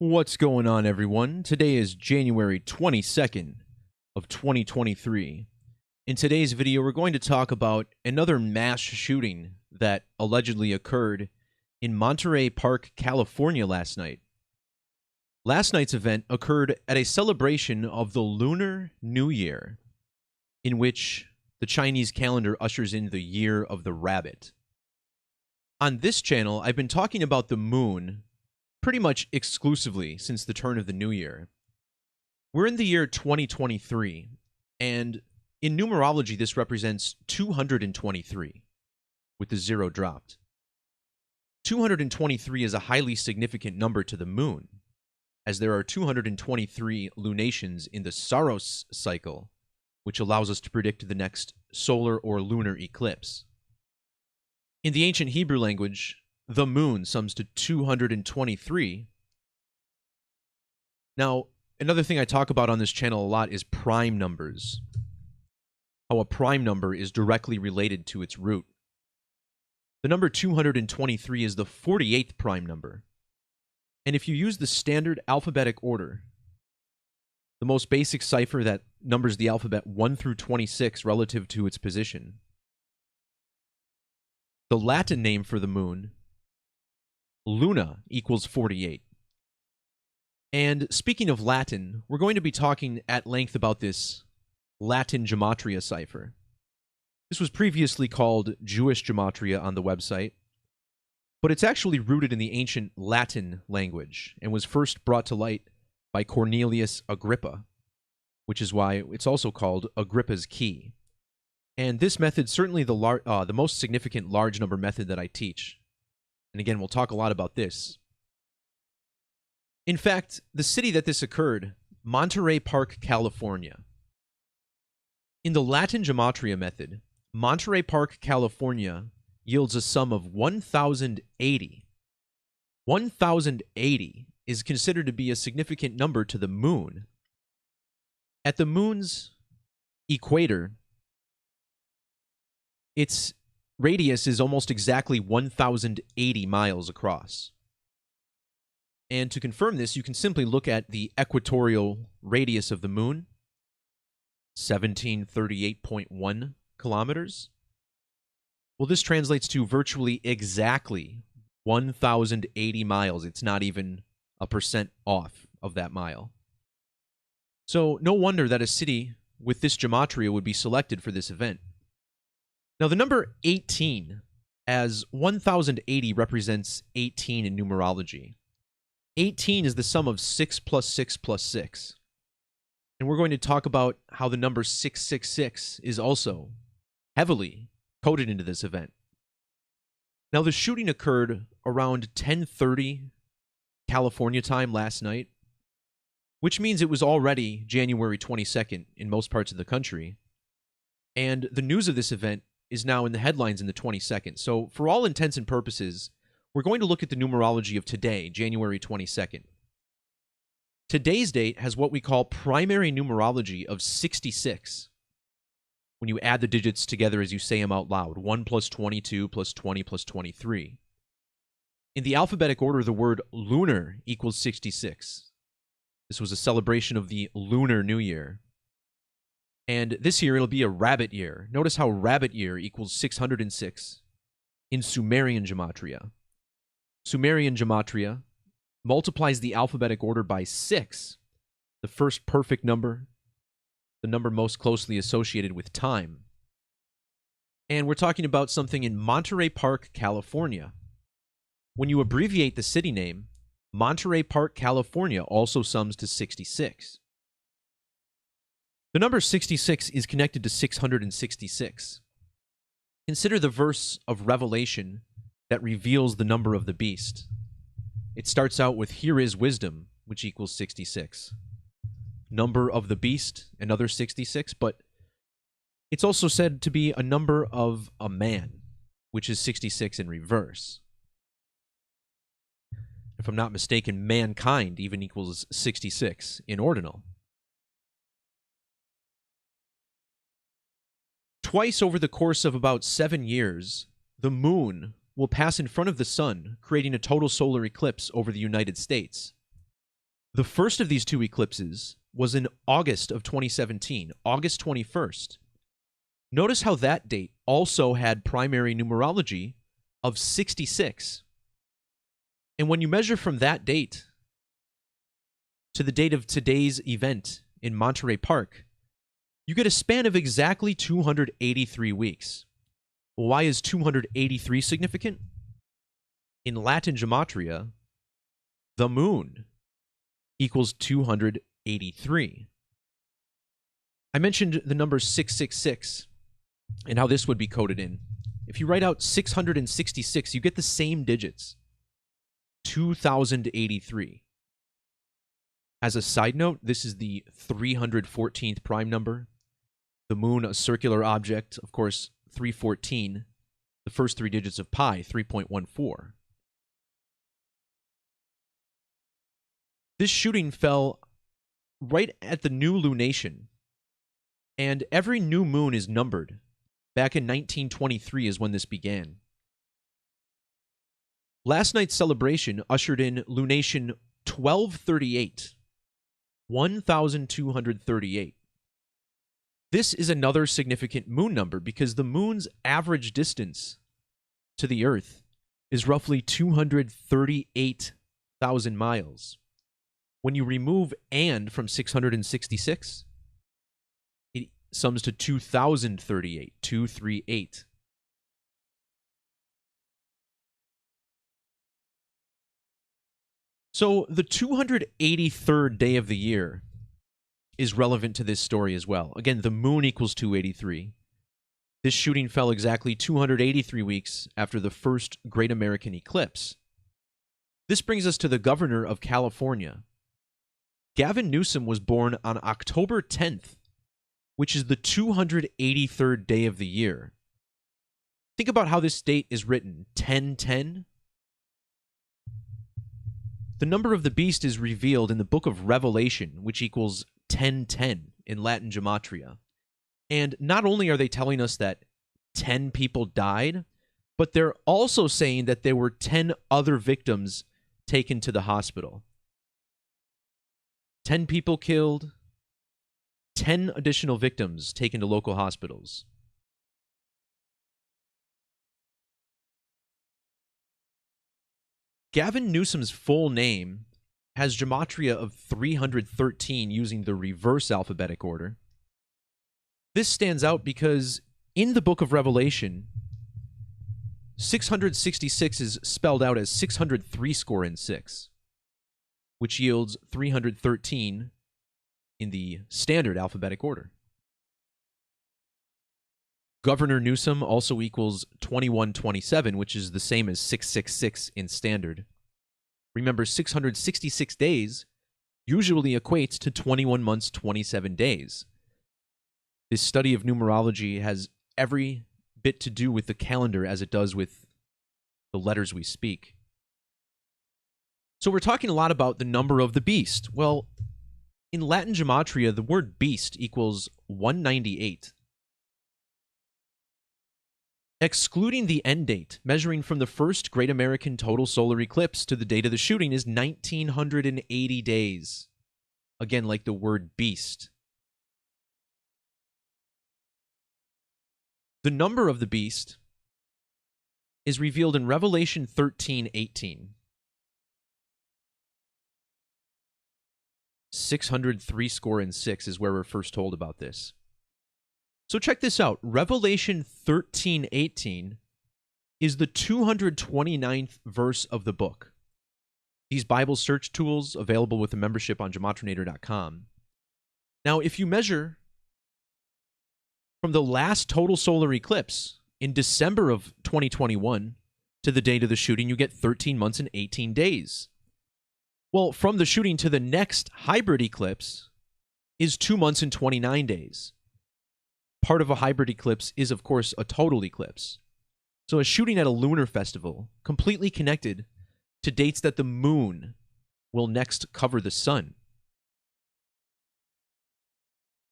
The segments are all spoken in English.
What's going on, everyone? Today is January 22nd of 2023. In today's video, we're going to talk about another mass shooting that allegedly occurred in Monterey Park, California last night. Last night's event occurred at a celebration of the Lunar New Year, in which the Chinese calendar ushers in the Year of the Rabbit. On this channel, I've been talking about the moon pretty much exclusively since the turn of the new year. We're in the year 2023, and in numerology, this represents 223, with the zero dropped. 223 is a highly significant number to the moon, as there are 223 lunations in the Saros cycle, which allows us to predict the next solar or lunar eclipse. In the ancient Hebrew language, the moon sums to 223. Now, another thing I talk about on this channel a lot is prime numbers. How a prime number is directly related to its root. The number 223 is the 48th prime number. And if you use the standard alphabetic order, the most basic cipher that numbers the alphabet 1 through 26 relative to its position, the Latin name for the moon, Luna, equals 48. And speaking of Latin, we're going to be talking at length about this Latin Gematria cipher. This was previously called Jewish Gematria on the website, but it's actually rooted in the ancient Latin language and was first brought to light by Cornelius Agrippa, which is why it's also called Agrippa's key. And this method, certainly the most significant large number method that I teach. And again, we'll talk a lot about this. In fact, the city that this occurred, Monterey Park, California. In the Latin Gematria method, Monterey Park, California yields a sum of 1,080. 1,080 is considered to be a significant number to the moon. At the moon's equator, its radius is almost exactly 1,080 miles across. And to confirm this, you can simply look at the equatorial radius of the moon, 1738.1 kilometers. Well, this translates to virtually exactly 1,080 miles. It's not even a percent off of that mile. So no wonder that a city with this gematria would be selected for this event. Now, the number 18, as 1,080 represents 18 in numerology. 18 is the sum of 6 plus 6 plus 6. And we're going to talk about how the number 666 is also heavily coded into this event. Now, the shooting occurred around 10:30 California time last night, which means it was already January 22nd in most parts of the country. And the news of this event is now in the headlines in the 22nd. So for all intents and purposes, we're going to look at the numerology of today, January 22nd. Today's date has what we call primary numerology of 66. When you add the digits together as you say them out loud, 1 plus 22 plus 20 plus 23. In the alphabetic order, the word lunar equals 66. This was a celebration of the Lunar New Year. And this year, it'll be a rabbit year. Notice how rabbit year equals 606 in Sumerian Gematria. Sumerian Gematria multiplies the alphabetic order by 6, the first perfect number, the number most closely associated with time. And we're talking about something in Monterey Park, California. When you abbreviate the city name, Monterey Park, California also sums to 66. The number 66 is connected to 666. Consider the verse of Revelation that reveals the number of the beast. It starts out with, "Here is wisdom," which equals 66. Number of the beast, another 66, but it's also said to be a number of a man, which is 66 in reverse. If I'm not mistaken, mankind even equals 66 in ordinal. Twice over the course of about 7 years, the moon will pass in front of the sun, creating a total solar eclipse over the United States. The first of these two eclipses was in August of 2017, August 21st. Notice how that date also had primary numerology of 66. And when you measure from that date to the date of today's event in Monterey Park, you get a span of exactly 283 weeks. Why is 283 significant? In Latin Gematria, the moon equals 283. I mentioned the number 666 and how this would be coded in. If you write out 666, you get the same digits, 2083. As a side note, this is the 314th prime number. The moon, a circular object, of course, 314, the first three digits of pi, 3.14. This shooting fell right at the new lunation, and every new moon is numbered. Back in 1923 is when this began. Last night's celebration ushered in lunation 1238, 1238. This is another significant moon number because the moon's average distance to the Earth is roughly 238,000 miles. When you remove "and" from 666, it sums to 2038, 238. So the 283rd day of the year is relevant to this story as well. Again, the moon equals 283. This shooting fell exactly 283 weeks after the first Great American Eclipse. This brings us to the governor of California. Gavin Newsom was born on October 10th, which is the 283rd day of the year. Think about how this date is written, 1010. The number of the beast is revealed in the book of Revelation, which equals 1010 in Latin Gematria. And not only are they telling us that 10 people died, but they're also saying that there were 10 other victims taken to the hospital. 10 people killed, 10 additional victims taken to local hospitals. Gavin Newsom's full name has Gematria of 313 using the reverse alphabetic order. This stands out because in the book of Revelation, 666 is spelled out as 636, which yields 313 in the standard alphabetic order. Governor Newsom also equals 2127, which is the same as 666 in standard. Remember, 666 days usually equates to 21 months, 27 days. This study of numerology has every bit to do with the calendar as it does with the letters we speak. So we're talking a lot about the number of the beast. Well, in Latin Gematria, the word beast equals 198. Excluding the end date, measuring from the first Great American total solar eclipse to the date of the shooting is 1,980 days. Again, like the word beast. The number of the beast is revealed in Revelation 13:18. 636 is where we're first told about this. So check this out. Revelation 13:18 is the 229th verse of the book. These Bible search tools available with a membership on gematrinator.com. Now, if you measure from the last total solar eclipse in December of 2021 to the date of the shooting, you get 13 months and 18 days. Well, from the shooting to the next hybrid eclipse is 2 months and 29 days. Part of a hybrid eclipse is, of course, a total eclipse. So a shooting at a lunar festival, completely connected to dates that the moon will next cover the sun.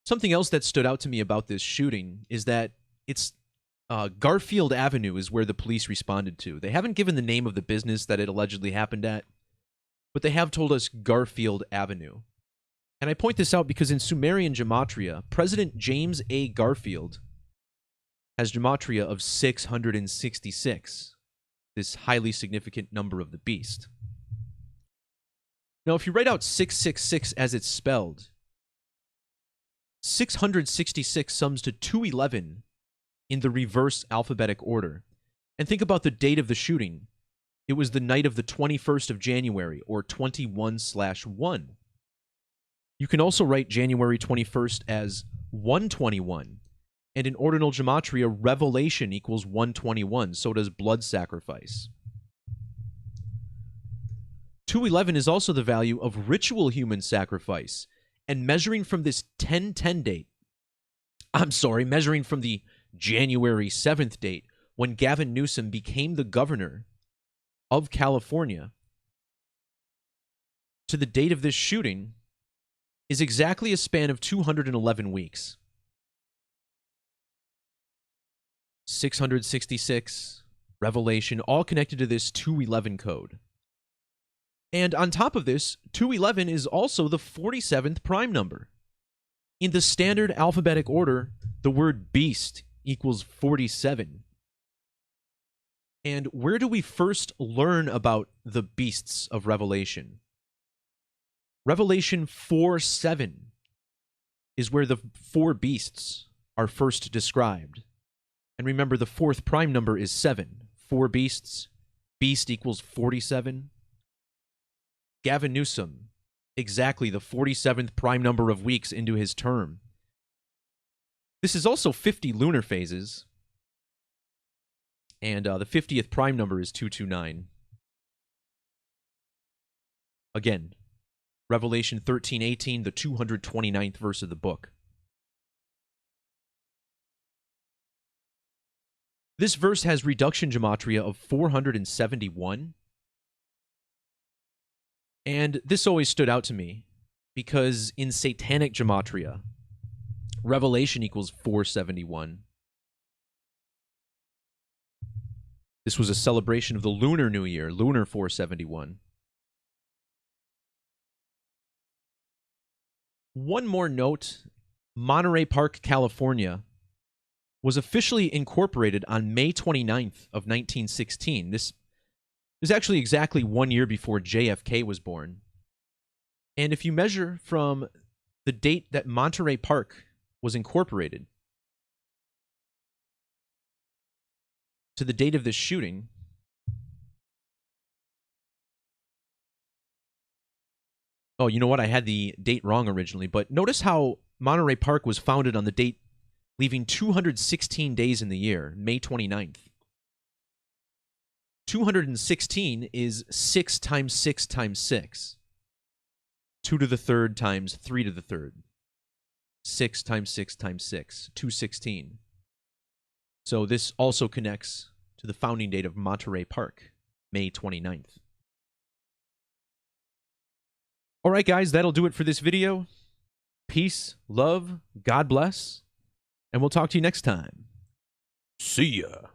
Something else that stood out to me about this shooting is that it's Garfield Avenue is where the police responded to. They haven't given the name of the business that it allegedly happened at, but they have told us Garfield Avenue. And I point this out because in Sumerian Gematria, President James A. Garfield has Gematria of 666, this highly significant number of the beast. Now, if you write out 666 as it's spelled, 666 sums to 211 in the reverse alphabetic order. And think about the date of the shooting. It was the night of the 21st of January, or 21/1. You can also write January 21st as 121. And in ordinal gematria, revelation equals 121. So does blood sacrifice. 211 is also the value of ritual human sacrifice. And measuring from this 10/10 date, measuring from the January 7th date, when Gavin Newsom became the governor of California, to the date of this shooting, is exactly a span of 211 weeks. 666, Revelation, all connected to this 211 code. And on top of this, 211 is also the 47th prime number. In the standard alphabetic order, the word beast equals 47. And where do we first learn about the beasts of Revelation? Revelation 4:7 is where the four beasts are first described. And remember, the fourth prime number is 7. Four beasts. Beast equals 47. Gavin Newsom, exactly the 47th prime number of weeks into his term. This is also 50 lunar phases. And the 50th prime number is 229. Again, Revelation 13:18, the 229th verse of the book. This verse has reduction gematria of 471. And this always stood out to me because in satanic gematria, Revelation equals 471. This was a celebration of the Lunar New Year, Lunar 471. One more note, Monterey Park, California, was officially incorporated on May 29th of 1916. This is actually exactly 1 year before JFK was born. And if you measure from the date that Monterey Park was incorporated to the date of this shooting, oh, you know what? I had the date wrong originally, but notice how Monterey Park was founded on the date leaving 216 days in the year, May 29th. 216 is 6 times 6 times 6. 2 to the third times 3 to the third. 6 times 6 times 6, 216. So this also connects to the founding date of Monterey Park, May 29th. All right, guys, that'll do it for this video. Peace, love, God bless, and we'll talk to you next time. See ya.